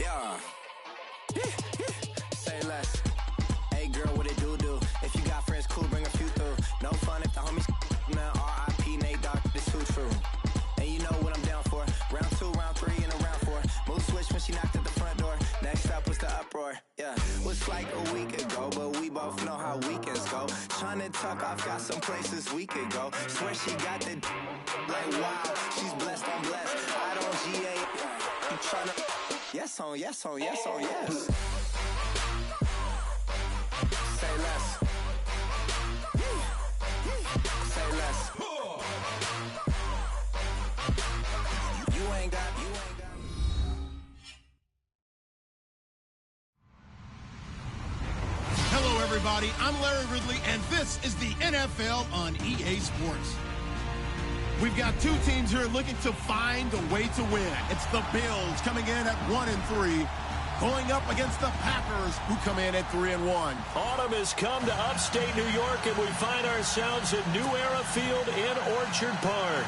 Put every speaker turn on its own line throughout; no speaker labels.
Yeah. Say less. Hey girl, what it do? If you got friends, cool, bring a few through. No fun if the homies man. R.I.P. Nate Dogg, this too true. And you know what I'm down for. Round 2, round 3, and a round 4. Move switch when she knocked at the front door. Next up was the uproar. Yeah, was like a week ago, but we both know how weekends go. Tryna tuck off, got some places we could go. Swear she got the like wow. She's blessed, I'm blessed. I don't GA. You tryna yes on yes on yes on yes. Say less. Say less. You ain't got.
Hello, everybody. I'm Larry Ridley, and this is the NFL on EA Sports. We've got two teams here looking to find a way to win. It's the Bills coming in at 1-3. Going up against the Packers, who come in at 3-1.
Autumn has come to upstate New York, and we find ourselves at New Era Field in Orchard Park.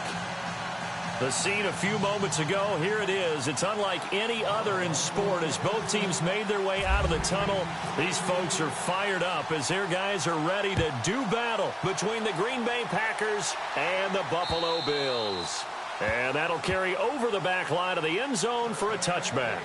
The scene a few moments ago, here it is. It's unlike any other in sport as both teams made their way out of the tunnel. These folks are fired up as their guys are ready to do battle between the Green Bay Packers and the Buffalo Bills. And that'll carry over the back line of the end zone for a touchback.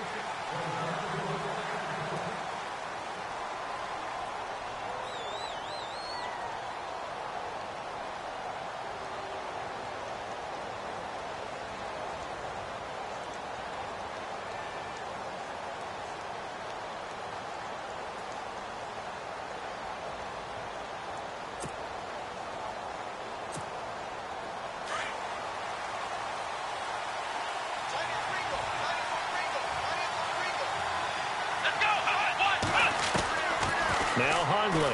Now Hundley.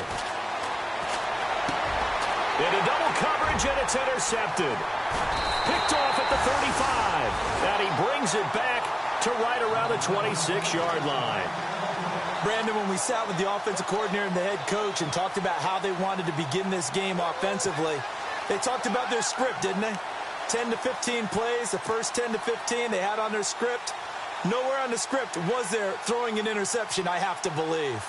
Into double coverage, and it's intercepted. Picked off at the 35. And he brings it back to right around the 26-yard line.
Brandon, when we sat with the offensive coordinator and the head coach and talked about how they wanted to begin this game offensively, they talked about their script, didn't they? 10 to 15 plays, the first 10 to 15 they had on their script. Nowhere on the script was there throwing an interception, I have to believe.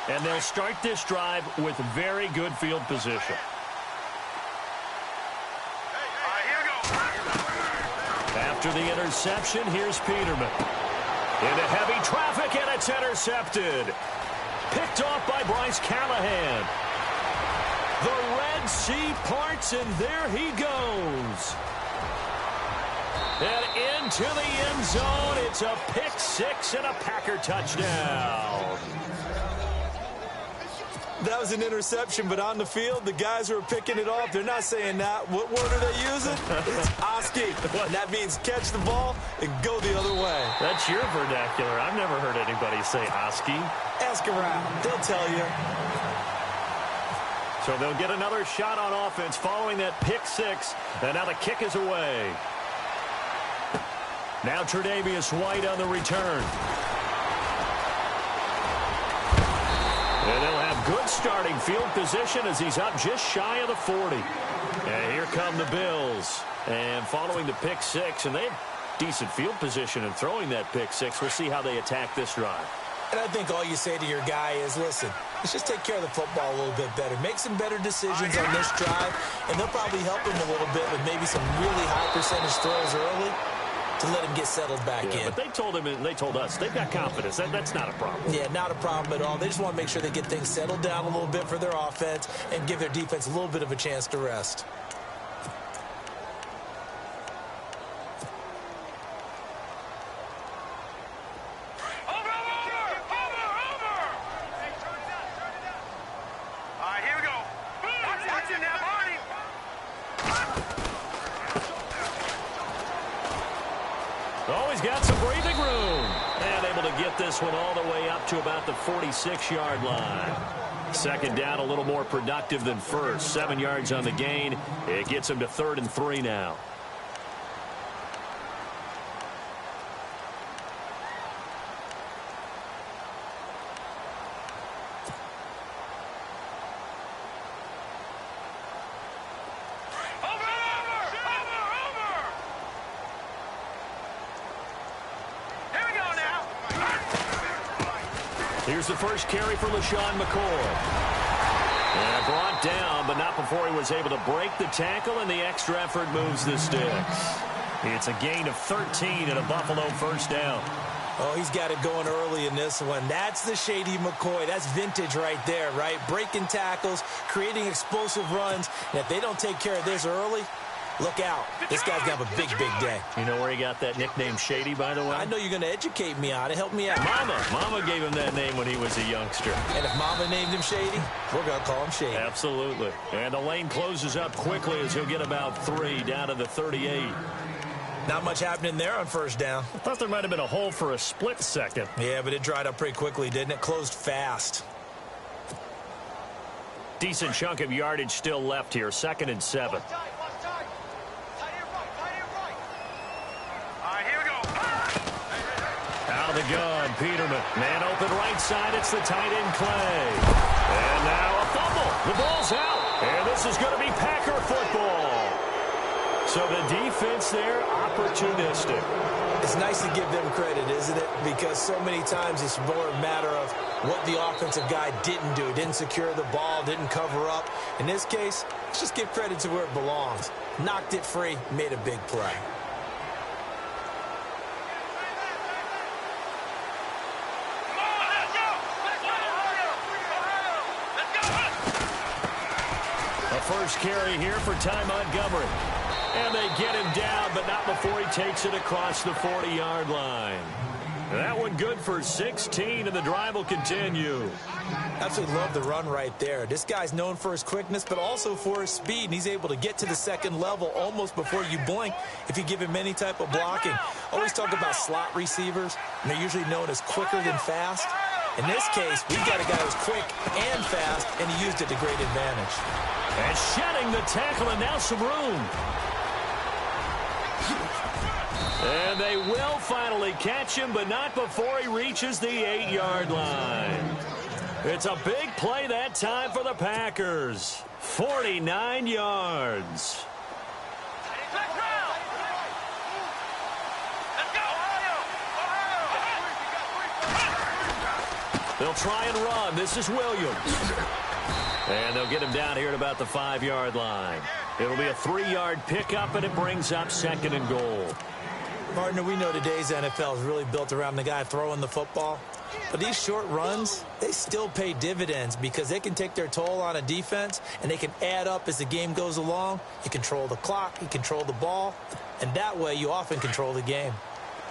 And they'll start this drive with very good field position. After the interception, here's Peterman. Into heavy traffic, and it's intercepted. Picked off by Bryce Callahan. The Red Sea parts, and there he goes. And into the end zone. It's a pick six and a Packer touchdown.
That was an interception, but on the field, the guys who are picking it off, they're not saying that. What word are they using? It's Oski. That means catch the ball and go the other way.
That's your vernacular. I've never heard anybody say Oski.
Ask around. They'll tell you.
So they'll get another shot on offense following that pick six, and now the kick is away. Now Tre'Davious White on the return. And they'll have good starting field position as he's up just shy of the 40. And here come the Bills. And following the pick six, and they have decent field position in throwing that pick six. We'll see how they attack this drive.
And I think all you say to your guy is, listen, let's just take care of the football a little bit better. Make some better decisions on this drive, and they'll probably help him a little bit with maybe some really high percentage throws early to let him get settled back in.
But they told him and they told us they've got confidence. That's not a problem.
Yeah, not a problem at all. They just want to make sure they get things settled down a little bit for their offense and give their defense a little bit of a chance to rest.
Always got some breathing room. And able to get this one all the way up to about the 46-yard line. Second down, a little more productive than first. 7 yards on the gain. It gets him to 3rd and 3 now.
Here we go.
Here's the first carry for LaShawn McCoy. And brought down, but not before he was able to break the tackle, and the extra effort moves the sticks. It's a gain of 13 and a Buffalo first down.
Oh, he's got it going early in this one. That's the shady McCoy. That's vintage right there, right? Breaking tackles, creating explosive runs. And if they don't take care of this early, look out. This guy's going to have a big, big day.
You know where he got that nickname Shady, by the way?
I know you're going to educate me on it. Help me out.
Mama gave him that name when he was a youngster.
And if Mama named him Shady, we're going to call him Shady.
Absolutely. And the lane closes up quickly as he'll get about 3 down to the 38.
Not much happening there on first down.
I thought there might have been a hole for a split second.
Yeah, but it dried up pretty quickly, didn't it? Closed fast.
Decent chunk of yardage still left here. 2nd and 7. Out of the gun, Peterman. Man open right side. It's the tight end, Clay. And now a fumble. The ball's out. And this is going to be Packer football. So the defense there, opportunistic.
It's nice to give them credit, isn't it? Because so many times it's more a matter of what the offensive guy didn't do. Didn't secure the ball, didn't cover up. In this case, let's just give credit to where it belongs. Knocked it free, made a big play.
A first carry here for Ty Montgomery. And they get him down, but not before he takes it across the 40-yard line. That one good for 16, and the drive will continue.
Absolutely love the run right there. This guy's known for his quickness, but also for his speed, and he's able to get to the second level almost before you blink if you give him any type of blocking. Always talk about slot receivers, and they're usually known as quicker than fast. In this case, we've got a guy who's quick and fast, and he used it to great advantage.
And shedding the tackle, and now some room. And they will finally catch him, but not before he reaches the 8-yard line. It's a big play that time for the Packers. 49 yards. They'll try and run. This is Williams. And they'll get him down here at about the 5-yard line. It'll be a 3-yard pickup, and it brings up 2nd and goal.
Partner, we know today's NFL is really built around the guy throwing the football. But these short runs, they still pay dividends because they can take their toll on a defense, and they can add up as the game goes along. You control the clock, you control the ball, and that way you often control the game.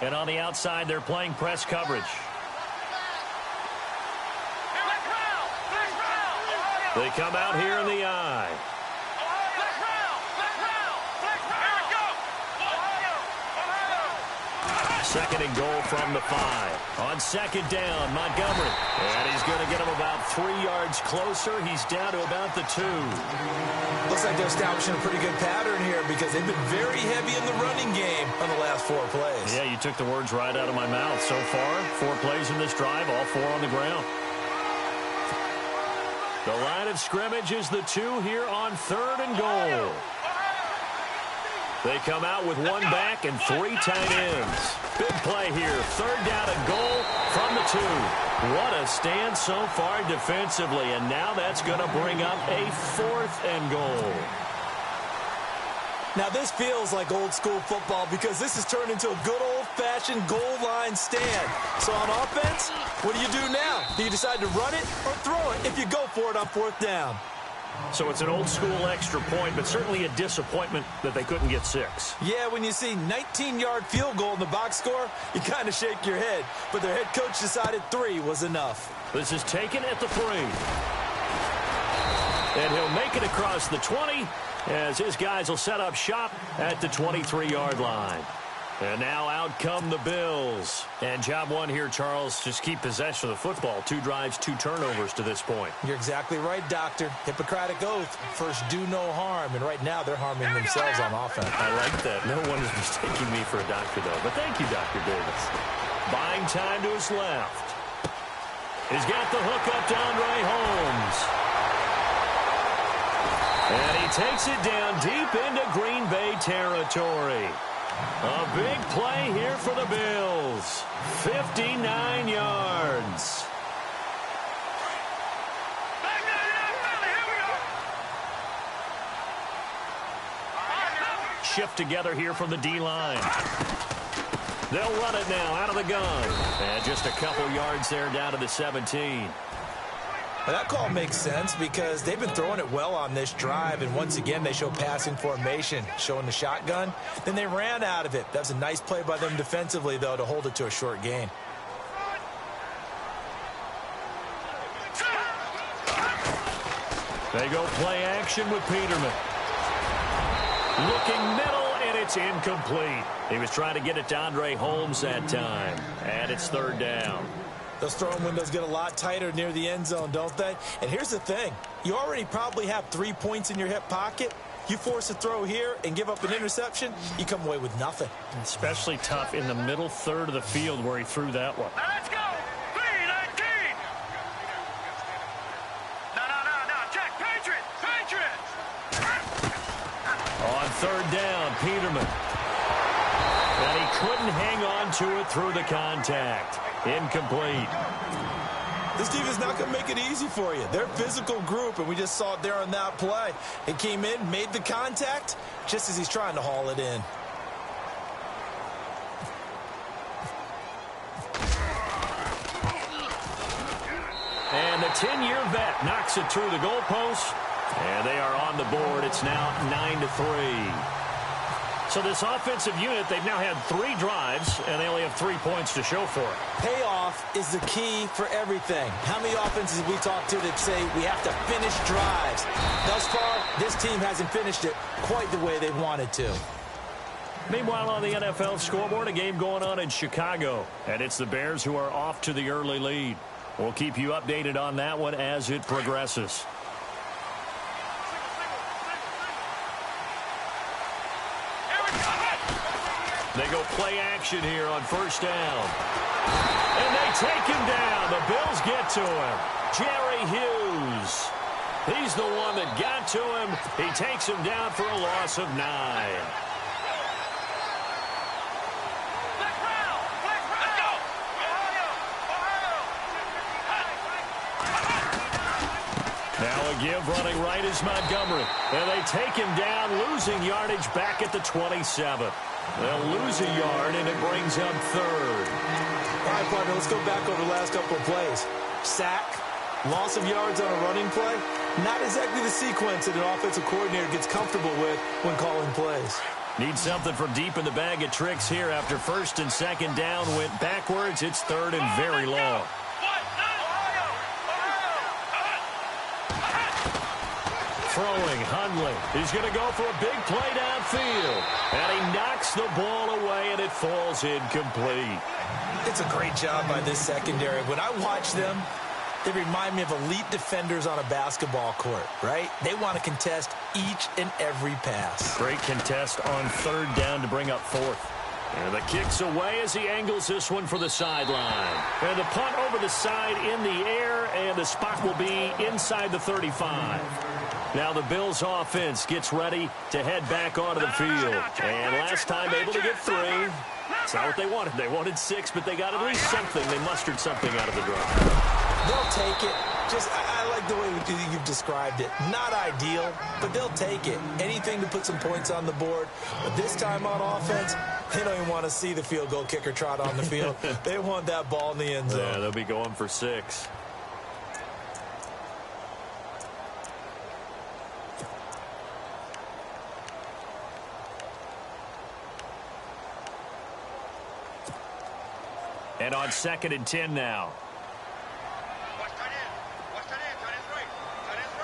And on the outside, they're playing press coverage. They come out here in the eye. Second and goal from the 5. On 2nd down, Montgomery. And he's going to get him about 3 yards closer. He's down to about the 2.
Looks like they're establishing a pretty good pattern here because they've been very heavy in the running game on the last 4 plays.
Yeah, you took the words right out of my mouth. So far, 4 plays in this drive, all 4 on the ground. The line of scrimmage is the 2 here on 3rd and goal. They come out with 1 back and 3 tight ends. Big play here. 3rd down and goal from the 2. What a stand so far defensively, and now that's going to bring up a 4th and goal.
Now this feels like old school football because this has turned into a good old-fashioned goal line stand. So on offense, what do you do now? Do you decide to run it or throw it if you go for it on 4th down?
So it's an old-school extra point, but certainly a disappointment that they couldn't get 6.
Yeah, when you see 19-yard field goal in the box score, you kind of shake your head. But their head coach decided 3 was enough.
This is taken at the 3. And he'll make it across the 20 as his guys will set up shop at the 23-yard line. And now out come the Bills. And job 1 here, Charles, just keep possession of the football. 2 drives, 2 turnovers to this point.
You're exactly right, Doctor. Hippocratic oath. First, do no harm. And right now, they're harming themselves on offense.
I like that. No one is mistaking me for a doctor, though. But thank you, Dr. Davis. Buying time to his left. He's got the hook up to Andre Holmes. And he takes it down deep into Green Bay territory. A big play here for the Bills. 59 yards. shift together here from the D-line. They'll run it now out of the gun. And just a couple yards there down to the 17.
Well, that call makes sense because they've been throwing it well on this drive, and once again they show passing formation, showing the shotgun. Then they ran out of it. That was a nice play by them defensively, though, to hold it to a short gain.
They go play action with Peterman. Looking middle, and it's incomplete. He was trying to get it to Andre Holmes that time, and it's third down.
Those throwing windows get a lot tighter near the end zone, don't they? And here's the thing. You already probably have 3 points in your hip pocket. You force a throw here and give up an interception, you come away with nothing.
Especially tough in the middle third of the field where he threw that one.
Let's go! 3-19! No, check! Patriots!
On third down, Peterman. And he couldn't hang on to it through the contact. Incomplete.
This team is not going to make it easy for you. They're a physical group, and we just saw it there on that play. It came in, made the contact, just as he's trying to haul it in.
And the 10-year vet knocks it through the goalpost. And they are on the board. It's now 9-3. So this offensive unit, they've now had 3 drives, and they only have 3 points to show for it.
Payoff is the key for everything. How many offenses have we talked to that say we have to finish drives? Thus far, this team hasn't finished it quite the way they wanted to.
Meanwhile, on the NFL scoreboard, a game going on in Chicago. And it's the Bears who are off to the early lead. We'll keep you updated on that one as it progresses. They go play action here on first down. And they take him down. The Bills get to him. Jerry Hughes. He's the one that got to him. He takes him down for a loss of 9. Now a give running right is Montgomery. And they take him down, losing yardage back at the 27. They'll lose a yard, and it brings up third.
All right, partner, let's go back over the last couple of plays. Sack, loss of yards on a running play. Not exactly the sequence that an offensive coordinator gets comfortable with when calling plays.
Need something from deep in the bag of tricks here after first and second down went backwards. It's third and very long. Throwing, Hundley. He's going to go for a big play downfield. And he knocks the ball away, and it falls incomplete.
It's a great job by this secondary. When I watch them, they remind me of elite defenders on a basketball court, right? They want to contest each and every pass.
Great contest on third down to bring up fourth. And the kick's away as he angles this one for the sideline. And the punt over the side in the air, and the spot will be inside the 35. Now the Bills offense gets ready to head back onto the field. And last time able to get 3. It's not what they wanted. They wanted 6, but they got at least something. They mustered something out of the drive.
They'll take it. I like the way you've described it. Not ideal, but they'll take it. Anything to put some points on the board. But this time on offense, they don't even want to see the field goal kicker trot on the field. They want that ball in the end zone.
Yeah, they'll be going for 6. And on 2nd and 10 now.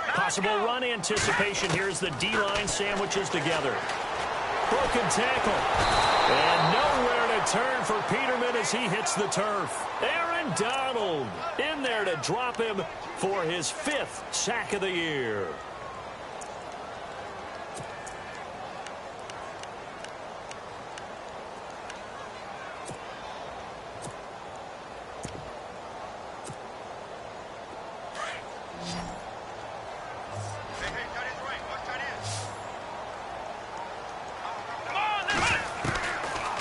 Possible run anticipation. Here's the D-line sandwiches together. Broken tackle. And nowhere to turn for Peterman as he hits the turf. Aaron Donald in there to drop him for his 5th sack of the year.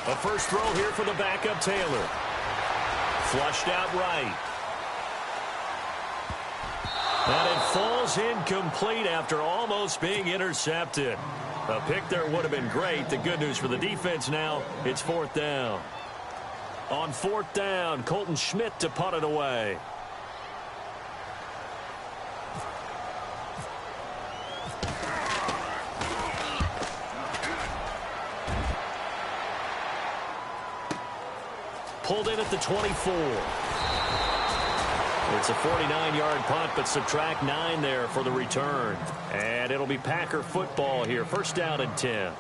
A first throw here for the backup Taylor. Flushed out right. And it falls incomplete after almost being intercepted. A pick there would have been great. The good news for the defense now, it's 4th down. On 4th down, Colton Schmidt to punt it away. Pulled in at the 24. It's a 49-yard punt, but subtract 9 there for the return. And it'll be Packer football here. 1st down and 10.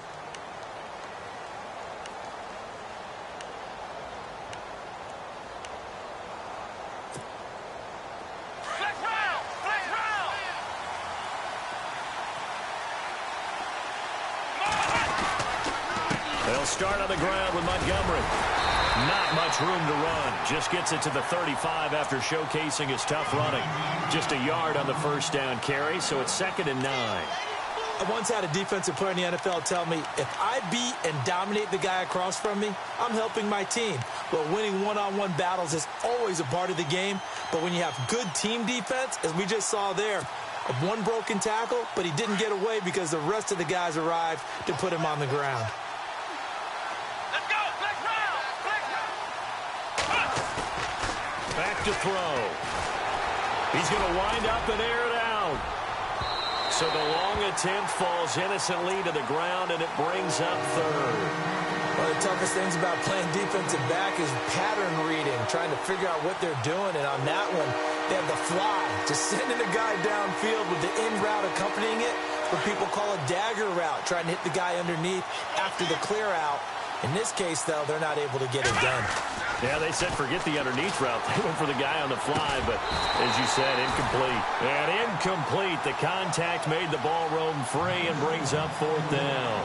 They'll start on the ground with Montgomery. Not much room to run. Just gets it to the 35 after showcasing his tough running. Just a yard on the 1st down carry, so it's 2nd and 9.
I once had a defensive player in the NFL tell me, if I beat and dominate the guy across from me, I'm helping my team. Well, winning one-on-one battles is always a part of the game, but when you have good team defense, as we just saw there, one broken tackle, but he didn't get away because the rest of the guys arrived to put him on the ground.
Back to throw. He's going to wind up and air it out. So the long attempt falls innocently to the ground, and it brings up 3rd.
One of the toughest things about playing defensive back is pattern reading, trying to figure out what they're doing. And on that one, they have the fly, just sending a guy downfield with the in route accompanying it, what people call a dagger route, trying to hit the guy underneath after the clear out. In this case, though, they're not able to get it done.
Yeah, they said forget the underneath route. They went for the guy on the fly, but as you said, incomplete. And incomplete. The contact made the ball roam free and brings up 4th down.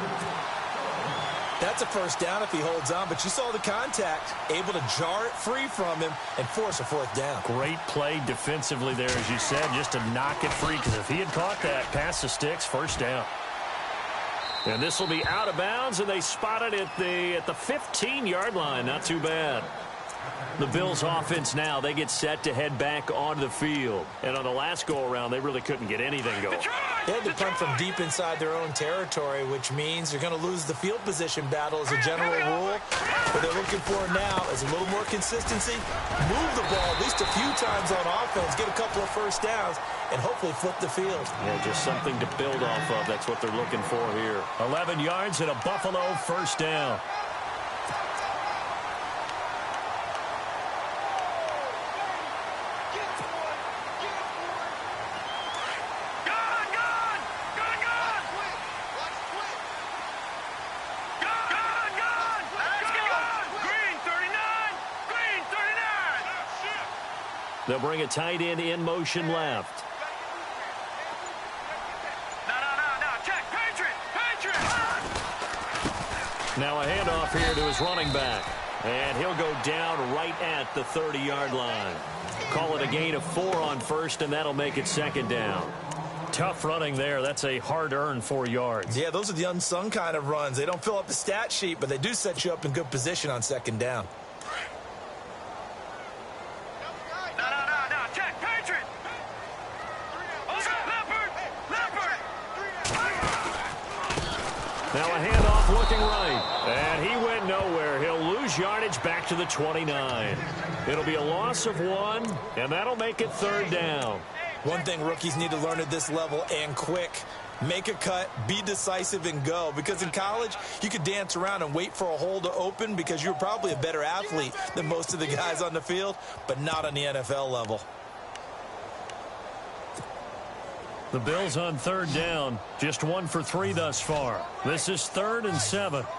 That's a 1st down if he holds on, but you saw the contact, able to jar it free from him and force a 4th down.
Great play defensively there, as you said, just to knock it free, because if he had caught that, past the sticks, 1st down. And this will be out of bounds, and they spot it at the 15-yard line. Not too bad. The Bills offense now, they get set to head back onto the field. And on the last go-around, they really couldn't get anything going.
They had to punt from deep inside their own territory, which means you're going to lose the field position battle as a general rule. What they're looking for now is a little more consistency, move the ball at least a few times on offense, get a couple of 1st downs, and hopefully flip the field.
Yeah, just something to build off of. That's what they're looking for here. 11 yards and a Buffalo 1st down. They'll bring a tight end in motion left.
No. Check. Patriot.
Now a handoff here to his running back. And he'll go down right at the 30-yard line. Call it a gain of 4 on 1st, and that'll make it 2nd down. Tough running there. That's a hard-earned 4 yards.
Yeah, those are the unsung kind of runs. They don't fill up the stat sheet, but they do set you up in good position on 2nd down.
No. Check. Patriot. Leopard.
Now a handoff looking right. And he went nowhere. He'll lose yardage back to the 29. It'll be a loss of 1, and that'll make it 3rd down.
One thing rookies need to learn at this level, and quick, make a cut, be decisive, and go. Because in college, you could dance around and wait for a hole to open because you're probably a better athlete than most of the guys on the field, but not on the NFL level.
The Bills on 3rd down. Just 1 for 3 thus far. This is 3rd and 7.
All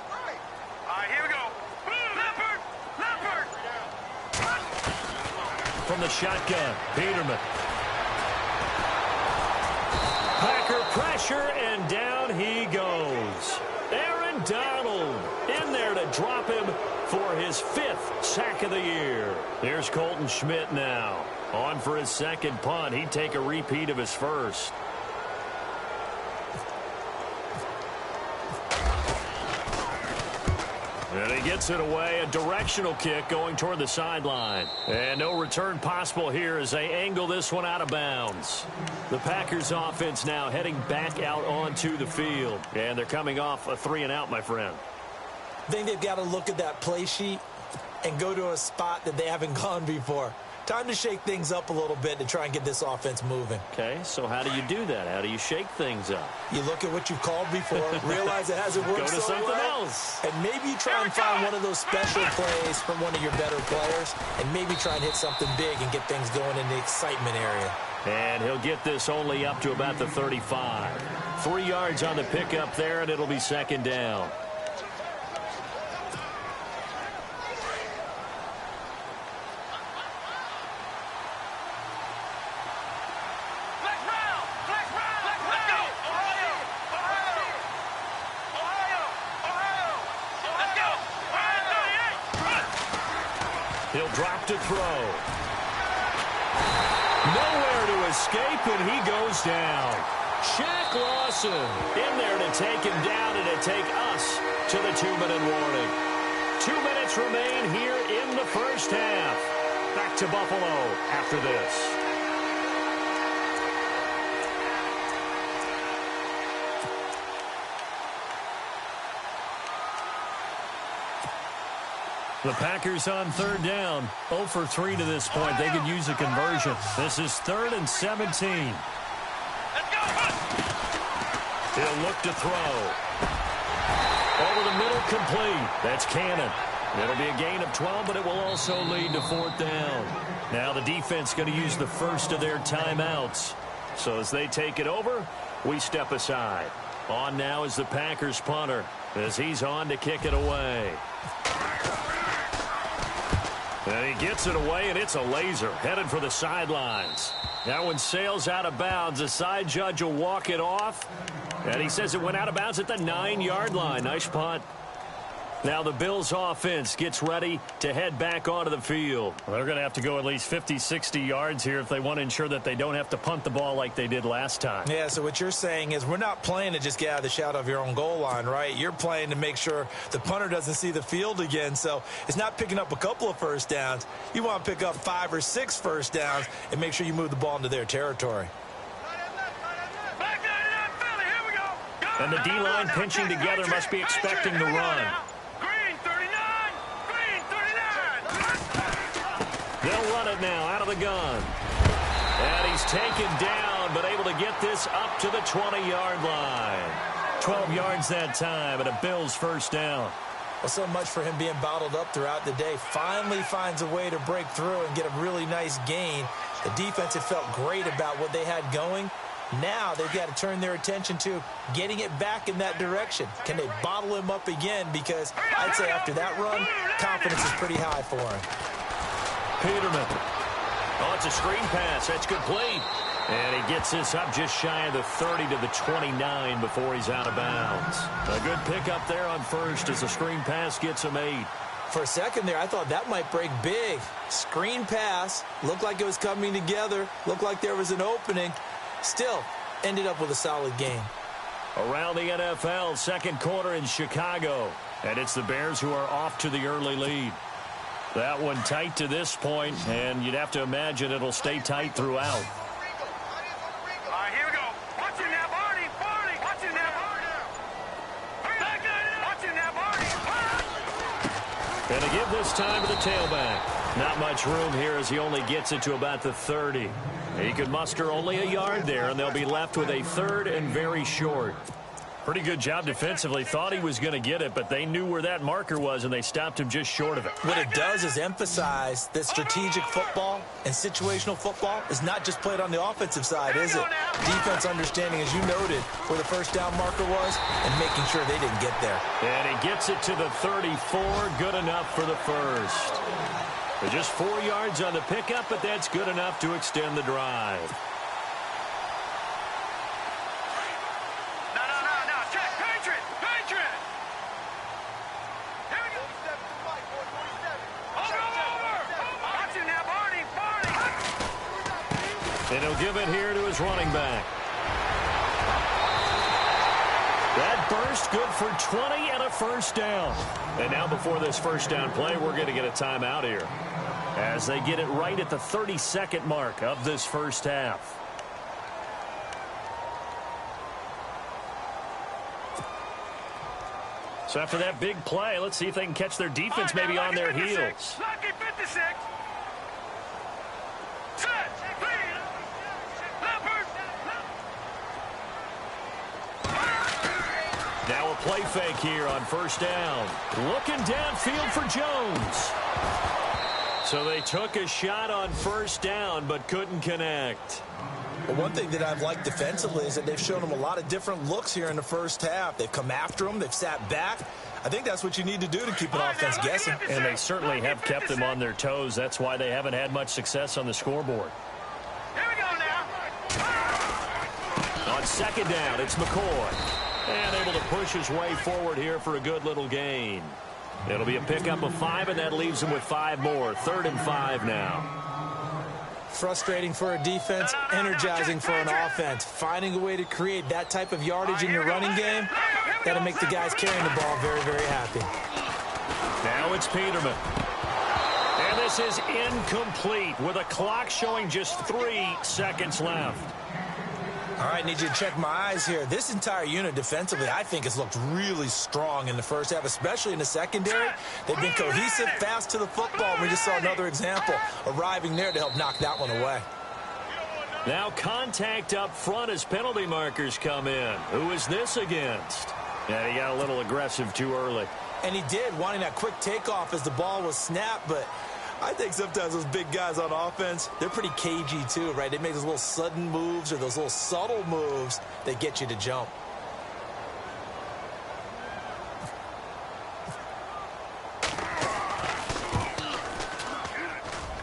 right, here we go. Leopard.
From the shotgun, Peterman. Packer pressure, and down he goes. Aaron Donald in there to drop him for his 5th sack of the year. Here's Colton Schmidt now. On for his 2nd punt. He'd take a repeat of his 1st. And he gets it away, a directional kick going toward the sideline. And no return possible here as they angle this one out of bounds. The Packers offense now heading back out onto the field. And they're coming off a 3-and-out, my friend.
I think they've got to look at that play sheet and go to a spot that they haven't gone before. Time to shake things up a little bit to try and get this offense moving.
Okay, so how do you do that? How do you shake things up?
You look at what you've called before, realize it hasn't worked
Go to
so
something
well,
else.
and maybe you try and find one of those special plays from one of your better players, and maybe try and hit something big and get things going in the excitement area.
And he'll get this only up to about the 35. 3 yards on the pickup there, and it'll be second down. He'll drop to throw. Nowhere to escape, and he goes down. Shaq Lawson in there to take him down and to take us to the 2-minute warning. 2 minutes remain here in the first half. Back to Buffalo after this. The Packers on third down. 0 for 3 to this point. They could use a conversion. This is 3rd and 17. He'll look to throw. Over the middle, complete. That's Cannon. It'll be a gain of 12, but it will also lead to 4th down. Now the defense going to use the first of their timeouts. So as they take it over, we step aside. On now is the Packers punter as he's on to kick it away. And he gets it away, and it's a laser headed for the sidelines. That one sails out of bounds. The side judge will walk it off. And he says it went out of bounds at the 9-yard line. Nice punt. Now the Bills offense gets ready to head back onto the field. Well, they're going to have to go at least 50, 60 yards here if they want to ensure that they don't have to punt the ball like they did last time.
Yeah, so what you're saying is we're not playing to just get out of the shadow of your own goal line, right? You're playing to make sure the punter doesn't see the field again. So it's not picking up a couple of first downs. You want to pick up 5 or 6 first downs and make sure you move the ball into their territory.
And the D-line pinching together must be expecting the run. They'll run it now out of the gun. And he's taken down, but able to get this up to the 20-yard line. 12 yards that time, and a Bills first down.
Well, so much for him being bottled up throughout the day. Finally finds a way to break through and get a really nice gain. The defense had felt great about what they had going. Now they've got to turn their attention to getting it back in that direction. Can they bottle him up again? Because I'd say after that run, confidence is pretty high for him.
Peterman. Oh, it's a screen pass. That's complete. And he gets this up just shy of the 30 to the 29 before he's out of bounds. A good pickup there on first as the screen pass gets him 8.
For a second there, I thought that might break big. Screen pass. Looked like it was coming together. Looked like there was an opening. Still, ended up with a solid game.
Around the NFL, second quarter in Chicago. And it's the Bears who are off to the early lead. That one tight to this point, and you'd have to imagine it'll stay tight throughout.
All right, here we go. Watching that, Barney. Watching that, Barney.
And to give this time to the tailback. Not much room here as he only gets it to about the 30. He could muster only a yard there, and they'll be left with a 3rd and very short. Pretty good job defensively. Thought he was going to get it, but they knew where that marker was, and they stopped him just short of it.
What it does is emphasize that strategic football and situational football is not just played on the offensive side, is it? Defense understanding, as you noted, where the first down marker was and making sure they didn't get there.
And he gets it to the 34. Good enough for the first. But just 4 yards on the pickup, but that's good enough to extend the drive.
No. Check. Patriot. Here we go. Over. Watching that, Barney.
And he'll give it here to his running back. That burst first, good for 20 and a first down. And now before this first down play, we're going to get a timeout here as they get it right at the 30-second mark of this first half. So after that big play, let's see if they can catch their defense maybe on their heels.
Lucky 56. Set.
Now a play fake here on first down. Looking downfield for Jones. So they took a shot on first down but couldn't connect.
Well, one thing that I've liked defensively is that they've shown them a lot of different looks here in the first half. They've come after them. They've sat back. I think that's what you need to do to keep an offense guessing.
And they certainly have kept them on their toes. That's why they haven't had much success on the scoreboard.
Here we go now.
On second down, it's McCoy. And able to push his way forward here for a good little gain. It'll be a pickup of 5, and that leaves him with 5 more. 3rd and 5 now.
Frustrating for a defense, energizing for an offense. Finding a way to create that type of yardage in your running game, that'll make the guys carrying the ball very, very happy.
Now it's Peterman. And this is incomplete with a clock showing just 3 seconds left.
All right, need you to check my eyes here. This entire unit defensively, I think, has looked really strong in the first half, especially in the secondary. They've been cohesive, fast to the football. We just saw another example arriving there to help knock that one away.
Now contact up front as penalty markers come in. Who is this against? Yeah, he got a little aggressive too early.
And he did, wanting that quick takeoff as the ball was snapped, but I think sometimes those big guys on offense, they're pretty cagey too, right? They make those little sudden moves or those little subtle moves that get you to jump.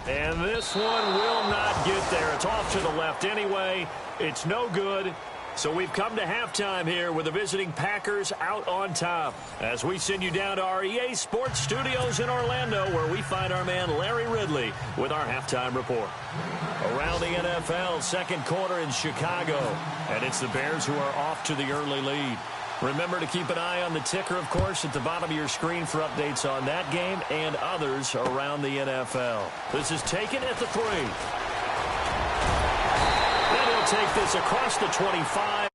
And this one will not get there. It's off to the left anyway. It's no good. So we've come to halftime here with the visiting Packers out on top. As we send you down to our EA Sports Studios in Orlando, where we find our man Larry Ridley with our halftime report. Around the NFL, second quarter in Chicago. And it's the Bears who are off to the early lead. Remember to keep an eye on the ticker, of course, at the bottom of your screen for updates on that game and others around the NFL. This is taken at the 3. Take this across the 25.